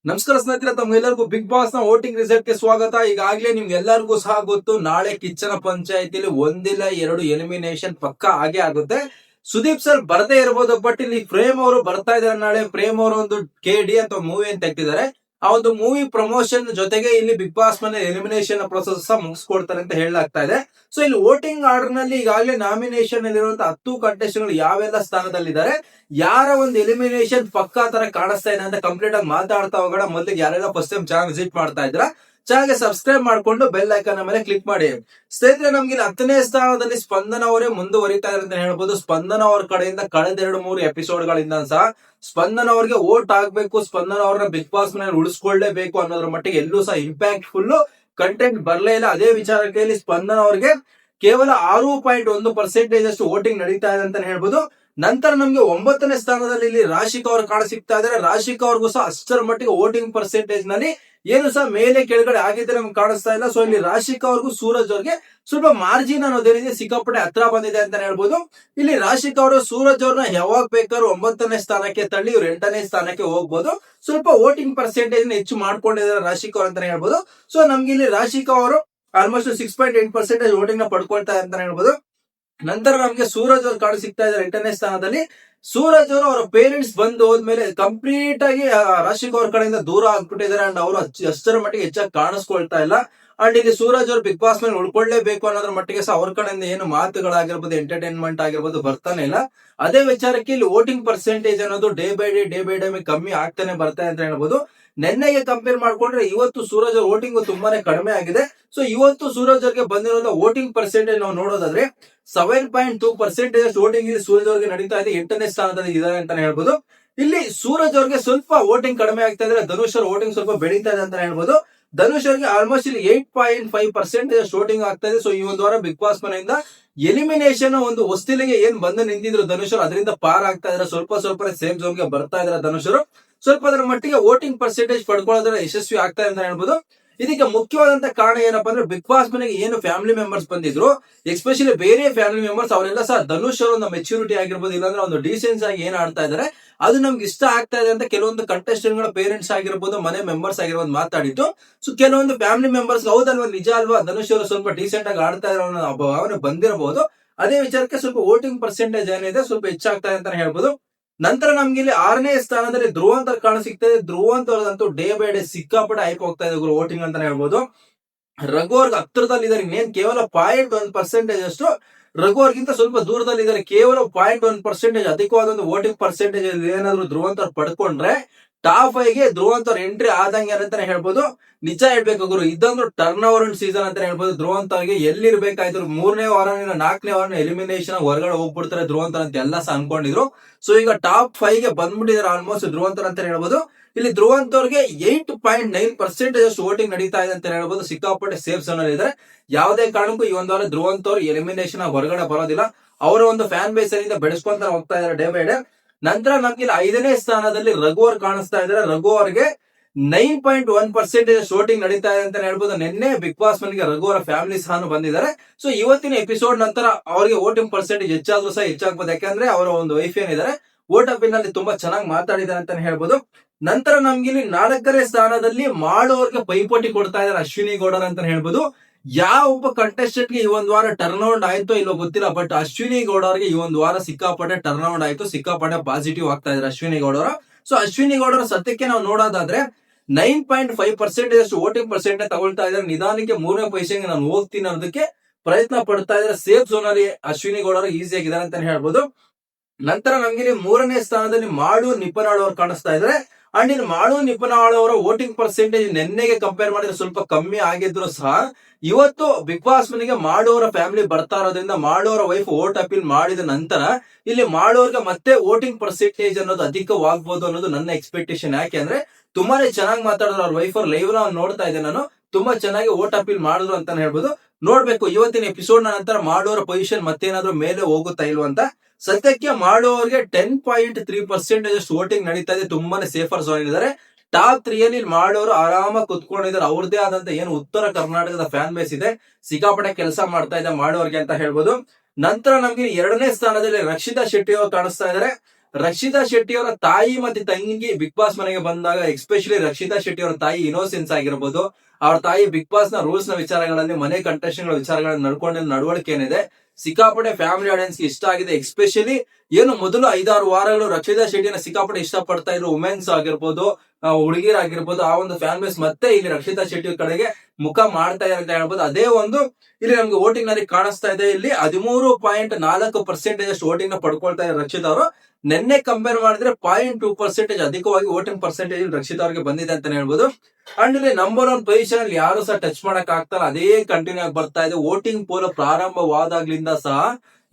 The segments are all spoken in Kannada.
ನಮಸ್ಕಾರ ಸ್ನೇಹಿತರೆ, ತಮ್ಗೆಲ್ಲರಿಗೂ ಬಿಗ್ ಬಾಸ್ ನ ವೋಟಿಂಗ್ ರಿಸಲ್ಟ್ ಗೆ ಸ್ವಾಗತ. ಈಗಾಗಲೇ ನಿಮ್ಗೆಲ್ಲರಿಗೂ ಸಹ ಗೊತ್ತು, ನಾಳೆ ಕಿಚ್ಚನ ಪಂಚಾಯತಿಲಿ ಒಂದಿಲ್ಲ ಎರಡು ಎಲಿಮಿನೇಷನ್ ಪಕ್ಕಾ ಆಗೇ ಆಗುತ್ತೆ. ಸುದೀಪ್ ಸರ್ ಬರದೇ ಇರಬಹುದು, ಬಟ್ ಇಲ್ಲಿ ಪ್ರೇಮ್ ಅವರು ಬರ್ತಾ ಇದಾರೆ. ನಾಳೆ ಪ್ರೇಮ್ ಅವರು ಒಂದು KD ಅಂತ ಮೂವಿ ಅಂತ ತೆಗ್ದಿದ್ದಾರೆ. ಆ ಒಂದು ಮೂವಿ ಪ್ರಮೋಷನ್ ಜೊತೆಗೆ ಇಲ್ಲಿ ಬಿಗ್ ಬಾಸ್ ಮನೆ ಎಲಿಮಿನೇಷನ್ ಪ್ರೊಸೆಸ್ ಸಹ ಮುಗಿಸ್ಕೊಡ್ತಾರೆ ಅಂತ ಹೇಳಲಾಗ್ತಾ ಇದೆ. ಸೊ ಇಲ್ಲಿ ವೋಟಿಂಗ್ ಆರ್ಡರ್ ನಲ್ಲಿ ಈಗಾಗಲೇ ನಾಮಿನೇಷನ್ ಅಲ್ಲಿರುವಂತಹ 10 ಕಂಟೆಸ್ಟೆಂಟ್ ಯಾವೆಲ್ಲ ಸ್ಥಾನದಲ್ಲಿದ್ದಾರೆ, ಯಾರ ಒಂದು ಎಲಿಮಿನೇಷನ್ ಪಕ್ಕಾ ತರ ಕಾಣಿಸ್ತಾ ಇದೆ ಅಂತ ಕಂಪ್ಲೀಟ್ ಆಗಿ ಮಾತಾಡ್ತಾ ಹೋಗೋಣ. ಮೊದಲಿಗೆ ಯಾರೆಲ್ಲ ಫಸ್ಟ್ ಟೈಮ್ ಚಾನಲ್ ವಿಸಿಟ್ ಮಾಡ್ತಾ ಇದ್ರ ಚಾನಲ್ಗೆ ಸಬ್ಸ್ಕ್ರೈಬ್ ಮಾಡ್ಕೊಂಡು ಬೆಲ್ ಐಕಾನ್ ಮೇಲೆ ಕ್ಲಿಕ್ ಮಾಡಿ. ಸ್ನೇಹಿತರೆ, ನಮ್ಗೆ 10ನೇ ಸ್ಥಾನದಲ್ಲಿ ಸ್ಪಂದನ ಅವರೇ ಮುಂದುವರಿತಾ ಇದ್ದಾರೆ ಅಂತ ಹೇಳ್ಬೋದು. ಸ್ಪಂದನ ಅವ್ರ ಕಡೆಯಿಂದ ಕಳೆದ 2-3 ಎಪಿಸೋಡ್ ಗಳಿಂದ ಸಹ ಸ್ಪಂದನ ಅವ್ರಿಗೆ ವೋಟ್ ಆಗ್ಬೇಕು, ಸ್ಪಂದನ ಅವ್ರನ್ನ ಬಿಗ್ ಬಾಸ್ ಮನೆಯಲ್ಲಿ ಉಳಿಸ್ಕೊಳ್ಳೇಬೇಕು ಅನ್ನೋದ್ರ ಮಟ್ಟಿಗೆ ಎಲ್ಲೂ ಸಹ ಇಂಪ್ಯಾಕ್ಟ್ ಫುಲ್ ಕಂಟೆಂಟ್ ಬರಲೇ ಇಲ್ಲ. ಅದೇ ವಿಚಾರಕ್ಕೆ ಸ್ಪಂದನ ಅವ್ರಿಗೆ ಕೇವಲ 6.1% ಅಷ್ಟು ವೋಟಿಂಗ್ ನಡೀತಾ ಇದೆ ಅಂತ ಹೇಳ್ಬೋದು. ನಂತರ ನಮ್ಗೆ 9ನೇ ಸ್ಥಾನದಲ್ಲಿ ಇಲ್ಲಿ ರಾಶಿಕಾ ಅವರು ಕಾಣ ಸಿಗ್ತಾ ಇದ್ದಾರೆ. ರಾಶಿಕಾ ಅವ್ರಿಗೂ ಸಹ ಅಷ್ಟರ ಮಟ್ಟಿಗೆ ವೋಟಿಂಗ್ ಪರ್ಸೆಂಟೇಜ್ ನಲ್ಲಿ ಏನು ಸಹ ಮೇಲೆ ಕೆಳಗಡೆ ಆಗಿದ್ರೆ ನಮ್ಗೆ ಕಾಣಿಸ್ತಾ ಇಲ್ಲ. ಸೊ ಇಲ್ಲಿ ರಾಶಿಕಾ ಅವ್ರಿಗೂ ಸೂರಜ್ ಅವ್ರಿಗೆ ಸ್ವಲ್ಪ ಮಾರ್ಜಿನ್ ಅನ್ನೋದೇನಿದೆ ಸಿಕ್ಕಾಪಟ್ಟೆ ಹತ್ರ ಬಂದಿದೆ ಅಂತ ಹೇಳ್ಬೋದು. ಇಲ್ಲಿ ರಾಶಿಕಾ ಅವರು ಸೂರಜ್ ಅವ್ರನ್ನ ಯಾವಾಗ ಬೇಕಾದ್ರೂ 9ನೇ ಸ್ಥಾನಕ್ಕೆ ತಳ್ಳಿ ಇವ್ರು 8ನೇ ಸ್ಥಾನಕ್ಕೆ ಹೋಗ್ಬೋದು. ಸ್ವಲ್ಪ ವೋಟಿಂಗ್ ಪರ್ಸೆಂಟೇಜ್ ಹೆಚ್ಚು ಮಾಡ್ಕೊಂಡಿದ್ದಾರೆ ರಾಶಿಕಾ ಅವ್ರು ಅಂತಾನೆ ಹೇಳ್ಬೋದು. ಸೊ ನಮ್ಗೆ ಇಲ್ಲಿ ರಾಶಿಕಾ ಅವರು ಆಲ್ಮೋಸ್ಟ್ 6.8% ವೋಟಿಂಗ್ ನ ಪಡ್ಕೊಳ್ತಾರೆ ಅಂತ ಹೇಳ್ಬೋದು. ನಂತರ ನಮ್ಗೆ ಸೂರಜ್ ಅವರು ಕಾಣ ಸಿಗ್ತಾ ಇದ್ದಾರೆ 8ನೇ ಸ್ಥಾನದಲ್ಲಿ. ಸೂರಜ್ ಅವರು ಅವರ ಪೇರೆಂಟ್ಸ್ ಬಂದು ಹೋದ್ಮೇಲೆ ಕಂಪ್ಲೀಟ್ ಆಗಿ ರಾಶಿಕಾ ಅವ್ರ ಕಡೆಯಿಂದ ದೂರ ಆಗ್ಬಿಟ್ಟಿದ್ದಾರೆ. ಅಂಡ್ ಅವರು ಅಷ್ಟರ ಮಟ್ಟಿಗೆ ಹೆಚ್ಚಾಗಿ ಕಾಣಿಸ್ಕೊಳ್ತಾ ಇಲ್ಲ. ಅಂಡ್ ಇಲ್ಲಿ ಸೂರಜ್ ಅವರು ಬಿಗ್ ಬಾಸ್ ಮೇಲೆ ಉಳ್ಕೊಳ್ಳೇಬೇಕು ಅನ್ನೋದ್ರ ಮಟ್ಟಿಗೆ ಸಹ ಅವ್ರ ಕಡೆಯಿಂದ ಏನು ಮಾತುಗಳಾಗಿರ್ಬೋದು, ಎಂಟರ್ಟೈನ್ಮೆಂಟ್ ಆಗಿರ್ಬೋದು ಬರ್ತಾನೆ ಇಲ್ಲ. ಅದೇ ವಿಚಾರಕ್ಕೆ ಇಲ್ಲಿ ವೋಟಿಂಗ್ ಪರ್ಸೆಂಟೇಜ್ ಅನ್ನೋದು ಡೇ ಬೈ ಡೇ ಕಮ್ಮಿ ಆಗ್ತಾನೆ ಬರ್ತಾ ಅಂತ ಹೇಳ್ಬೋದು. ನೆನ್ನೆಗೆ ಕಂಪೇರ್ ಮಾಡ್ಕೊಂಡ್ರೆ ಇವತ್ತು ಸೂರಜ್ ಅವ್ರ ವೋಟಿಂಗ್ ತುಂಬಾನೇ ಕಡಿಮೆ ಆಗಿದೆ. ಸೊ ಇವತ್ತು ಸೂರಜ್ ಅವ್ರಿಗೆ ಬಂದಿರೋ ವೋಟಿಂಗ್ ಪರ್ಸೆಂಟೇಜ್ ನಾವು ನೋಡೋದಾದ್ರೆ 7.2% ಅಷ್ಟು ವೋಟಿಂಗ್ ಇಲ್ಲಿ ಸೂರಜ್ ಅವ್ರಿಗೆ ನಡೀತಾ ಇದೆ. 8ನೇ ಸ್ಥಾನದಲ್ಲಿ ಇದ್ದಾರೆ ಅಂತಾನೆ ಹೇಳ್ಬೋದು. ಇಲ್ಲಿ ಸೂರಜ್ ಅವ್ರಿಗೆ ಸ್ವಲ್ಪ ವೋಟಿಂಗ್ ಕಡಿಮೆ ಆಗ್ತಾ ಇದ್ರೆ ಧನುಷ್ ಅವ್ರ ವೋಟಿಂಗ್ ಸ್ವಲ್ಪ ಬೆಳೀತಾ ಇದೆ ಅಂತ ಹೇಳ್ಬೋದು. ಧನುಷ್ ಅವ್ರಿಗೆ ಆಲ್ಮೋಸ್ಟ್ ಇಲ್ಲಿ 8.5% ಅಷ್ಟು ವೋಟಿಂಗ್ ಆಗ್ತಾ ಇದೆ. ಸೊ ಈ ಒಂದು ವಾರ ಬಿಗ್ ಬಾಸ್ ಮನೆಯಿಂದ ಎಲಿಮಿನೇಷನ್ ಒಂದು ಹೊಸ್ತಿಲಿಗೆ ಏನ್ ಬಂದು ನಿಂತಿದ್ರು ಧನುಷ್ ಅವರು, ಅದರಿಂದ ಪಾರ್ ಆಗ್ತಾ ಇದ್ರೆ ಸ್ವಲ್ಪ ಸೇಮ್ ಝೋನ್ ಗೆ ಬರ್ತಾ ಇದಾರೆ ಧನುಷ್ ಅವರು. ಸ್ವಲ್ಪ ಅದರ ಮಟ್ಟಿಗೆ ವೋಟಿಂಗ್ ಪರ್ಸೆಂಟೇಜ್ ಪಡ್ಕೊಳ್ಳೋದ್ರ ಯಶಸ್ವಿ ಆಗ್ತಾ ಇದೆ ಅಂತ ಹೇಳ್ಬೋದು. ಇದಕ್ಕೆ ಮುಖ್ಯವಾದಂತ ಕಾರಣ ಏನಪ್ಪಾ ಅಂದ್ರೆ ಬಿಗ್ ಬಾಸ್ ಮನೆಗೆ ಏನು ಫ್ಯಾಮಿಲಿ ಮೆಂಬರ್ಸ್ ಬಂದಿದ್ರು, ಎಸ್ಪೆಷಲಿ ಬೇರೆ ಫ್ಯಾಮಿಲಿ ಮೆಂಬರ್ಸ್ ಅವರೆಲ್ಲ ಸಹ ಧನುಷ್ ಅವರ ಒಂದು ಮೆಚುರಿಟಿ ಆಗಿರ್ಬೋದು, ಇಲ್ಲಾಂದ್ರೆ ಒಂದು ಡೀಸೆನ್ಸ್ ಆಗಿ ಏನ್ ಆಡ್ತಾ ಇದಾರೆ ಅದು ನಮ್ಗೆ ಇಷ್ಟ ಆಗ್ತಾ ಇದೆ ಅಂತ ಕೆಲವೊಂದು ಕಂಟೆಸ್ಟೆಂಟ್ ಗಳ ಪೇರೆಂಟ್ಸ್ ಆಗಿರ್ಬೋದು, ಮನೆ ಮೆಂಬರ್ಸ್ ಆಗಿರ್ಬೋದು ಮಾತಾಡಿತ್ತು. ಸೊ ಕೆಲವೊಂದು ಫ್ಯಾಮಿಲಿ ಮೆಂಬರ್ಸ್ ಹೌದಲ್ವಾ, ನಿಜ ಅಲ್ವಾ, ಧನುಷ್ ಅವರು ಸ್ವಲ್ಪ ಡೀಸೆಂಟ್ ಆಗಿ ಆಡ್ತಾ ಇರೋ ಭಾವನೆ ಬಂದಿರಬಹುದು. ಅದೇ ವಿಚಾರಕ್ಕೆ ಸ್ವಲ್ಪ ವೋಟಿಂಗ್ ಪರ್ಸೆಂಟೇಜ್ ಏನಿದೆ ಸ್ವಲ್ಪ ಹೆಚ್ಚಾಗ್ತಾ ಇದೆ ಅಂತ ಹೇಳ್ಬೋದು. ನಂತರ ನಮ್ಗೆ ಇಲ್ಲಿ 6ನೇ ಸ್ಥಾನದಲ್ಲಿ ಧ್ರುವಂತರ್ ಕಾಣ ಸಿಗ್ತದೆ. ಧ್ರುವಂತರ್ದಂತೂ ಡೇ ಬೈ ಡೇ ಸಿಕ್ಕಾಪಟ್ಟೆ ಹೈಪ್ ಹೋಗ್ತಾ ಇದೆ ವೋಟಿಂಗ್ ಅಂತಾನೆ ಹೇಳ್ಬೋದು. ರಘು ಅವ್ರಿಗೆ ಹತ್ರದಲ್ಲಿ ಇದ್ದಾರೆ. ಇನ್ನೇನ್ ಕೇವಲ 0.1% ಅಷ್ಟು ರಘು ಅವ್ರಿಗಿಂತ ಸ್ವಲ್ಪ ದೂರದಲ್ಲಿ ಇದ್ದಾರೆ. ಕೇವಲ 0.1% ಅಧಿಕವಾದ ಒಂದು ವೋಟಿಂಗ್ ಪರ್ಸೆಂಟೇಜ್ ಏನಾದ್ರು ಧ್ರುವಂತರ್ ಪಡ್ಕೊಂಡ್ರೆ ಟಾಪ್ 5ಗೆ ಧ್ರುವಂತರ್ ಎಂಟ್ರಿ ಆದಂಗೆ ಅಂತಾನೆ ಹೇಳ್ಬೋದು. ನಿಜ ಹೇಳ್ಬೇಕು ಗುರು, ಇದೊಂದು ಟರ್ನ್ ಓವರ್ ಸೀಸನ್ ಅಂತ ಹೇಳ್ಬೋದು. ಧ್ರುವಂತರ್ಗೆ ಎಲ್ಲಿರ್ಬೇಕಾಯ್ತು 3ನೇ ವಾರ 4ನೇ ವಾರ ಎಲಿಮಿನೇಷನ್ ಹೊರಗಡೆ ಹೋಗ್ಬಿಡ್ತಾರೆ ಧ್ರುವಂತರ್ ಅಂತ ಎಲ್ಲ ಸಹ ಅನ್ಕೊಂಡಿದ್ರು. ಸೊ ಈಗ ಟಾಪ್ 5ಗೆ ಬಂದ್ಬಿಟ್ಟಿದ್ದಾರೆ ಆಲ್ಮೋಸ್ಟ್ ಧ್ರುವಂತರ್ ಅಂತ ಹೇಳ್ಬೋದು. ಇಲ್ಲಿ ಧ್ರುವಂತರ್ಗೆ 8.9% ಅಷ್ಟು ವೋಟಿಂಗ್ ನಡೀತಾ ಇದೆ ಅಂತ ಹೇಳ್ಬೋದು. ಸಿಕ್ಕಾಪಟ್ಟೆ ಸೇಫ್ ಝೋನ್ ಅಲ್ಲಿ ಇದ್ದಾರೆ. ಯಾವುದೇ ಕಾರಣಕ್ಕೂ ಈ ಒಂದು ವಾರ ಧ್ರುವಂತರ್ ಎಲಿಮಿನೇಷನ್ ಹೊರಗಡೆ ಬರೋದಿಲ್ಲ. ಅವರ ಒಂದು ಫ್ಯಾನ್ ಬೇಸ್ ಅಲ್ಲಿಂದ ಬೆಳೆಸ್ಕೊಂತ ಹೋಗ್ತಾ ಇದ್ದಾರೆ ಡೇ ಬೈ ಡೇ. ನಂತರ ನಮ್ಗೆ ಇಲ್ಲಿ 5ನೇ ಸ್ಥಾನದಲ್ಲಿ ರಘು ಅವ್ರು ಕಾಣಿಸ್ತಾ ಇದ್ದಾರೆ. ರಘು ಅವ್ರಿಗೆ 9.1% ವೋಟಿಂಗ್ ನಡೀತಾ ಇದೆ ಅಂತ ಹೇಳ್ಬೋದು. ನಿನ್ನೆ ಬಿಗ್ ಬಾಸ್ ಮನೆಗೆ ರಘು ಅವರ ಫ್ಯಾಮಿಲಿ ಸಹ ಬಂದಿದ್ದಾರೆ. ಸೊ ಇವತ್ತಿನ ಎಪಿಸೋಡ್ ನಂತರ ಅವರಿಗೆ ವೋಟಿಂಗ್ ಪರ್ಸೆಂಟೇಜ್ ಹೆಚ್ಚಾದ್ರೂ ಸಹ ಹೆಚ್ಚಾಗಬಹುದು. ಯಾಕಂದ್ರೆ ಅವರ ಒಂದು ವೈಫ್ ಏನಿದ್ದಾರೆ ವೋಟ್ ಅಪ್ ನಲ್ಲಿ ತುಂಬಾ ಚೆನ್ನಾಗಿ ಮಾತಾಡಿದ್ದಾರೆ ಅಂತ ಹೇಳ್ಬೋದು. ನಂತರ ನಮ್ಗೆ ಇಲ್ಲಿ 4ನೇ ಸ್ಥಾನದಲ್ಲಿ ಮಾಡೋರ್ಗೆ ಪೈಪೋಟಿ ಕೊಡ್ತಾ ಇದ್ದಾರೆ ಅಶ್ವಿನಿ ಗೌಡರ್ ಅಂತ ಹೇಳ್ಬೋದು. ಯಾವ ಒಬ್ಬ ಕಂಟೆಸ್ಟೆಂಟ್ ಗೆ ಈ ಒಂದು ವಾರ ಟರ್ನ್ ಔಟ್ ಆಯ್ತೋ ಇಲ್ಲೋ ಗೊತ್ತಿಲ್ಲ, ಬಟ್ ಅಶ್ವಿನಿ ಗೌಡ ಅವರಿಗೆ ಈ ಒಂದು ವಾರ ಸಿಕ್ಕಾಪಟ್ಟೆ ಟರ್ನ್ ಔಟ್ ಆಯ್ತು. ಸಿಕ್ಕಾಪಟ್ಟೆ ಪಾಸಿಟಿವ್ ಆಗ್ತಾ ಇದ್ದಾರೆ ಅಶ್ವಿನಿ ಗೌಡರ. ಸೊ ಅಶ್ವಿನಿ ಗೌಡರ ಸದ್ಯಕ್ಕೆ ನಾವು ನೋಡೋದಾದ್ರೆ 9.5% ಅಷ್ಟು ವೋಟಿಂಗ್ ಪರ್ಸೆಂಟ್ ತಗೊಳ್ತಾ ಇದ್ದಾರೆ. ನಿಧಾನಕ್ಕೆ 3ನೇ ಪೊಸಿಷನ್ಗೆ ನಾನು ಹೋಗ್ತೀನಿ ಅನ್ನೋದಕ್ಕೆ ಪ್ರಯತ್ನ ಪಡ್ತಾ ಇದ್ದಾರೆ. ಸೇಫ್ ಝೋನ್ ಅಲ್ಲಿ ಅಶ್ವಿನಿ ಗೌಡರು ಈಸಿ ಆಗಿದ್ದಾರೆ ಅಂತ ಹೇಳ್ಬೋದು. ನಂತರ ನಮ್ಗೆ 3ನೇ ಸ್ಥಾನದಲ್ಲಿ ಮಾಡು ನಿಪನಾಳ್ ಅವರು ಕಾಣಿಸ್ತಾ ಇದ್ದಾರೆ. ಅಂಡ್ ಇನ್ನು ಮಾಡು ನಿಪನಾಳ್ ಅವರ ವೋಟಿಂಗ್ ಪರ್ಸೆಂಟೇಜ್ ನಿನ್ನೆಗೆ ಕಂಪೇರ್ ಮಾಡಿದ್ರೆ ಸ್ವಲ್ಪ ಕಮ್ಮಿ ಆಗಿದ್ರು ಸಹ ಇವತ್ತು ಬಿಗ್ ಬಾಸ್ ಮನೆಗೆ ಮಾಡು ಅವರ ಫ್ಯಾಮಿಲಿ ಬರ್ತಾ ಇರೋದ್ರಿಂದ ಮಾಡು ಅವರ ವೈಫ್ ವೋಟ್ ಅಪೀಲ್ ಮಾಡಿದ ನಂತರ ಇಲ್ಲಿ ಮಾಡು ಅವ್ರಿಗೆ ಮತ್ತೆ ವೋಟಿಂಗ್ ಪರ್ಸೆಂಟೇಜ್ ಅನ್ನೋದು ಅಧಿಕವಾಗಬಹುದು ಅನ್ನೋದು ನನ್ನ ಎಕ್ಸ್ಪೆಕ್ಟೇಷನ್. ಯಾಕೆಂದ್ರೆ ತುಂಬಾನೇ ಚೆನ್ನಾಗಿ ಮಾತಾಡಿದ್ರು ಅವ್ರ ವೈಫ್. ಅವ್ರ ಲೈವ್ ನೋಡ್ತಾ ಇದ್ದೆ ನಾನು, ತುಂಬಾ ಚೆನ್ನಾಗಿ ವೋಟ್ ಅಪೀಲ್ ಮಾಡಿದ್ರು ಅಂತಾನೆ ಹೇಳ್ಬೋದು. ನೋಡ್ಬೇಕು ಇವತ್ತಿನ ಎಪಿಸೋಡ್ ನಂತರ ಮಾಡೋರ ಪೊಸಿಷನ್ ಮತ್ತೇನಾದ್ರೂ ಮೇಲೆ ಹೋಗುತ್ತಾ ಇಲ್ವಾ ಅಂತ. ಸದ್ಯಕ್ಕೆ ಮಾಡೋರಿಗೆ 10.3% ಅಷ್ಟು ವೋಟಿಂಗ್ ನಡೀತಾ ಇದೆ. ತುಂಬಾನೇ ಸೇಫರ್ ಝೋನ್ ಇದ್ದಾರೆ. ಟಾಪ್ 3 ಅಲ್ಲಿ ಮಾಡೋರು ಆರಾಮಾಗಿ ಕುತ್ಕೊಂಡಿದ್ದಾರೆ. ಅವ್ರದೇ ಆದಂತ ಏನು ಉತ್ತರ ಕರ್ನಾಟಕದ ಫ್ಯಾನ್ ಬೇಸ್ ಇದೆ, ಸಿಕ್ಕಾಪಟ್ಟೆ ಕೆಲಸ ಮಾಡ್ತಾ ಇದೆ ಮಾಡೋರ್ಗೆ ಅಂತ ಹೇಳ್ಬೋದು. ನಂತರ ನಮ್ಗೆ 2ನೇ ಸ್ಥಾನದಲ್ಲಿ ರಕ್ಷಿತಾ ಶೆಟ್ಟಿ ಅವರು ಕಾಣಿಸ್ತಾ ಇದ್ದಾರೆ. ರಕ್ಷಿತಾ ಶೆಟ್ಟಿ ಅವರ ತಾಯಿ ಮತ್ತೆ ತಂಗಿ ಬಿಗ್ ಬಾಸ್ ಮನೆಗೆ ಬಂದಾಗ ಎಸ್ಪೆಷಲಿ ರಕ್ಷಿತಾ ಶೆಟ್ಟಿ ಅವರ ತಾಯಿ ಇನ್ನೋಸೆನ್ಸ್ ಆಗಿರ್ಬೋದು, ಅವ್ರ ತಾಯಿ ಬಿಗ್ ಬಾಸ್ ನ ರೂಲ್ಸ್ ನ ವಿಚಾರಗಳಲ್ಲಿ, ಮನೆ ಕಂಟೆಸ್ಟೆಂಟ್ ಗಳ ವಿಚಾರಗಳಲ್ಲಿ ನಡ್ಕೊಂಡಿರೋ ನಡವಳಿಕೆ ಏನಿದೆ ಸಿಕ್ಕಾಪಟ್ಟೆ ಫ್ಯಾಮಿಲಿ ಆಡಿಯನ್ಸ್ ಇಷ್ಟ ಆಗಿದೆ. ಎಸ್ಪೆಷಲಿ ಏನು ಮೊದಲು 5-6 ವಾರಗಳು ರಕ್ಷಿತಾ ಶೆಟ್ಟಿನ ಸಿಕ್ಕಾಪಟ್ಟೆ ಇಷ್ಟ ಪಡ್ತಾ ಇದ್ರು ವುಮೆನ್ಸ್ ಆಗಿರ್ಬೋದು, ಹುಡುಗಿರಾಗಿರ್ಬೋದು, ಆ ಒಂದು ಫ್ಯಾನ್ ಬೇಸ್ ಮತ್ತೆ ಇಲ್ಲಿ ರಕ್ಷಿತಾ ಶೆಟ್ಟಿ ಕಡೆಗೆ ಮುಖ ಮಾಡ್ತಾ ಇದೆ ಅಂತ ಹೇಳ್ಬೋದು. ಅದೇ ಒಂದು ಇಲ್ಲಿ ನಮ್ಗೆ ವೋಟಿಂಗ್ ನಲ್ಲಿ ಕಾಣಿಸ್ತಾ ಇದೆ. ಇಲ್ಲಿ 13.4% ಅಷ್ಟು ವೋಟಿಂಗ್ ನ ಪಡ್ಕೊಳ್ತಾ ಇದ್ದಾರೆ ರಕ್ಷಿತಾ ಅವರು. ನಿನ್ನೆ ಕಂಪೇರ್ ಮಾಡಿದ್ರೆ 0.2% ಅಧಿಕವಾಗಿ ವೋಟಿಂಗ್ ಪರ್ಸೆಂಟೇಜ್ ರಕ್ಷಿತಾ ಅವ್ರಿಗೆ ಬಂದಿದೆ ಅಂತಾನೆ ಹೇಳ್ಬೋದು. ಅಂಡ್ ಇಲ್ಲಿ ನಂಬರ್ 1 ಪೊಸಿಷನ್ ಅಲ್ಲಿ ಯಾರು ಸಹ ಟಚ್ ಮಾಡಕ್ ಆಗ್ತಾರ, ಅದೇ ಕಂಟಿನ್ಯೂ ಆಗಿ ಬರ್ತಾ ಇದೆ. ವೋಟಿಂಗ್ ಪೋಲ್ ಪ್ರಾರಂಭವಾದಾಗ್ಲಿಂದ ಸಹ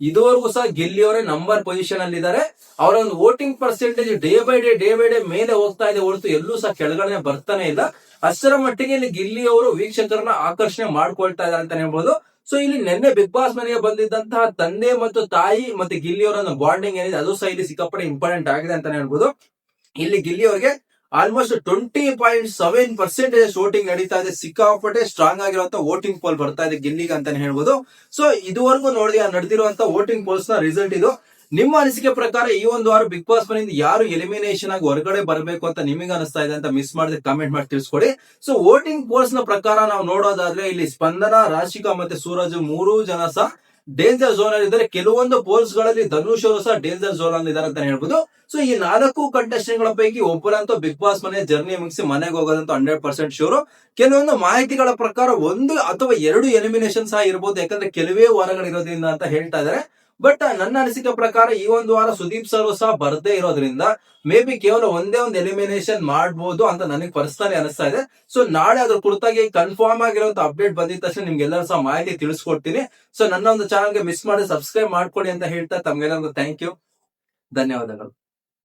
ಇದುವರೆಗೂ ಸಹ ಗಿಲ್ಲಿಯವರೇ ನಂಬರ್ ಪೊಸಿಷನ್ ಅಲ್ಲಿ ಇದ್ದಾರೆ. ಅವರ ಒಂದು voting percentage day by day ಮೇಲೆ ಹೋಗ್ತಾ ಇದೆ ಹೊರತು ಎಲ್ಲೂ ಸಹ ಕೆಳಗಡೆ ಬರ್ತಾನೆ ಇಲ್ಲ. ಅಷ್ಟರ ಮಟ್ಟಿಗೆ ಇಲ್ಲಿ ಗಿಲ್ಲಿ ಅವರು ವೀಕ್ಷಕರನ್ನ ಆಕರ್ಷಣೆ ಮಾಡ್ಕೊಳ್ತಾ ಇದ್ದಾರೆ ಅಂತ ಹೇಳ್ಬೋದು. ಸೊ ಇಲ್ಲಿ ನಿನ್ನೆ ಬಿಗ್ ಬಾಸ್ ಮನೆಗೆ ಬಂದಿದ್ದಂತಹ ತಂದೆ ಮತ್ತು ತಾಯಿ ಮತ್ತೆ ಗಿಲ್ಲಿ ಅವರ ಬಾಂಡಿಂಗ್ ಏನಿದೆ ಅದು ಸಹ ಇಲ್ಲಿ ಸಿಕ್ಕಾಪಟ್ಟೆ ಇಂಪಾರ್ಟೆಂಟ್ ಆಗಿದೆ ಅಂತಾನೆ ಹೇಳ್ಬೋದು. ಇಲ್ಲಿ ಗಿಲ್ಲಿ ಅವರಿಗೆ ಆಲ್ಮೋಸ್ಟ್ 20.7% ವೋಟಿಂಗ್ ನಡೀತಾ ಇದೆ. ಸಿಕ್ಕಾಪಟ್ಟೆ ಸ್ಟ್ರಾಂಗ್ ಆಗಿರುವಂತ ವೋಟಿಂಗ್ ಪೋಲ್ ಬರ್ತಾ ಇದೆ ಗಿಲ್ಲಿಗೆ ಅಂತಾನೆ ಹೇಳ್ಬೋದು. ಸೊ ಇದುವರೆಗೂ ನೋಡಿ ನಡೆದಿರುವಂತ ವೋಟಿಂಗ್ ಪೋಲ್ಸ್ ನ ರಿಸಲ್ಟ್ ಇದು. ನಿಮ್ಮ ಅನಿಸಿಕೆ ಪ್ರಕಾರ ಈ ಒಂದು ವಾರ ಬಿಗ್ ಬಾಸ್ ಮನೆಯಿಂದ ಯಾರು ಎಲಿಮಿನೇಷನ್ ಆಗಿ ಹೊರಗಡೆ ಬರಬೇಕು ಅಂತ ನಿಮಗೆ ಅನಿಸ್ತಾ ಇದೆ ಅಂತ ಮಿಸ್ ಮಾಡದೆ ಕಾಮೆಂಟ್ ಮಾಡಿ ತಿಳಿಸ್ಕೊಡಿ. ಸೊ ವೋಟಿಂಗ್ ಪೋಲ್ಸ್ ನ ಪ್ರಕಾರ ನಾವು ನೋಡೋದಾದ್ರೆ ಇಲ್ಲಿ ಸ್ಪಂದನ, ರಾಶಿಕಾ ಮತ್ತೆ ಸೂರಜ್ 3 ಜನ ಸಹ ಡೇಂಜರ್ ಝೋನ್ ಅಲ್ಲಿ ಇದ್ದಾರೆ. ಕೆಲವೊಂದು ಪೋಲ್ಸ್ ಗಳಲ್ಲಿ ಧನುಷ್ ಅವರು ಸಹ ಡೇಂಜರ್ ಝೋನ್ ಅಲ್ಲಿ ಇದ್ದಾರೆ ಅಂತ ಹೇಳ್ಬೋದು. ಸೊ ಈ 4 ಕಂಟೆಸ್ಟೆಂಟ್ ಗಳ ಪೈಕಿ ಒಬ್ಬರಂತೂ ಬಿಗ್ ಬಾಸ್ ಮನೆ ಜರ್ನಿ ಮುಗಿಸಿ ಮನೆಗೆ ಹೋಗೋದಂತೂ 100% ಶೂರು. ಕೆಲವೊಂದು ಮಾಹಿತಿಗಳ ಪ್ರಕಾರ 1 ಅಥವಾ 2 ಎಲಿಮಿನೇಷನ್ ಸಹ ಇರಬಹುದು, ಯಾಕಂದ್ರೆ ಕೆಲವೇ ವಾರಗಳಿರೋದ್ರಿಂದ ಅಂತ ಹೇಳ್ತಾ ಇದ್ದಾರೆ. ಬಟ್ ನನ್ನ ಅನಿಸಿಕೆ ಪ್ರಕಾರ ಈ ಒಂದು ವಾರ ಸುದೀಪ್ ಸರ್ ಸಹ ಬರ್ದೇ ಇರೋದ್ರಿಂದ ಮೇ ಬಿ ಕೇವಲ ಒಂದೇ ಒಂದು ಎಲಿಮಿನೇಷನ್ ಮಾಡಬಹುದು ಅಂತ ನನಗೆ ಪರ್ಸನಲಿ ಅನಿಸ್ತಾ ಇದೆ. ಸೊ ನಾಳೆ ಅದ್ರ ಕುರಿತಾಗಿ ಕನ್ಫರ್ಮ್ ಆಗಿರುವಂತ ಅಪ್ಡೇಟ್ ಬಂದಿದ ತಕ್ಷಣ ನಿಮ್ಗೆಲ್ಲರೂ ಸಹ ಮಾಹಿತಿ ತಿಳಿಸ್ಕೊಡ್ತೀನಿ. ಸೊ ನನ್ನ ಒಂದು ಚಾನಲ್ಗೆ ಮಿಸ್ ಮಾಡಿ ಸಬ್ಸ್ಕ್ರೈಬ್ ಮಾಡ್ಕೊಡಿ ಅಂತ ಹೇಳ್ತಾ ತಮ್ಗೆಲ್ಲರಿಗೂ ಥ್ಯಾಂಕ್ ಯು, ಧನ್ಯವಾದಗಳು.